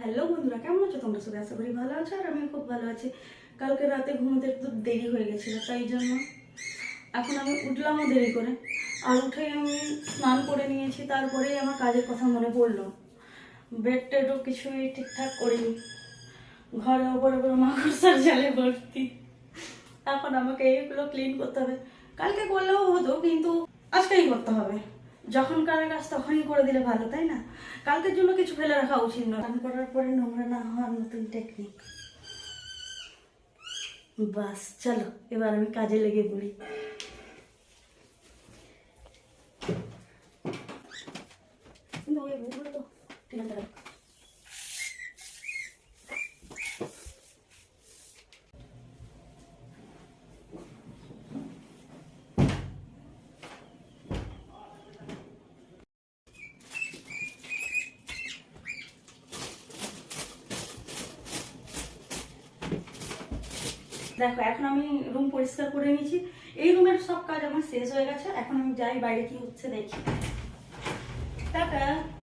Hello বন্ধুরা, কেমন আছো তোমরা? সবাই আশা করি ভালো আছো আর আমি খুব ভালো আছি। কালকে রাতে ঘুমোতে একটু দেরি হয়ে গেছিলো, তাই জন্য এখন আমি উঠলামও দেরি করে। আর উঠে আমি স্নান করে নিয়েছি, তারপরেই আমার কাজের কথা মনে পড়লো। বেড টেডও কিছুই ঠিকঠাক করিনি, ঘরে ওপরে ওপরে মাকড়সার জালে ভর্তি। এখন আমাকে এইগুলো ক্লিন করতে হবে। কালকে করলেও হতো, কিন্তু আজকেই করতে হবে। যখনকার কাজ তখনই করে দিলে ভালো, তাই না? কালকের জন্য কিছু ফেলে রাখা উচিত নয়। স্নান করার পরে নোংরা না হওয়ার নতুন টেকনিক। বাস চলো, এবার আমি কাজে লেগে পড়ি। কিন্তু ওই বুকগুলো তো ঠিক আছে। দেখো, এখন আমি রুম পরিষ্কার করে নিয়েছি। এই রুমের সব কাজ আমার শেষ হয়ে গেছে। এখন আমি যাই বাইরে কি হচ্ছে দেখি। টাটা।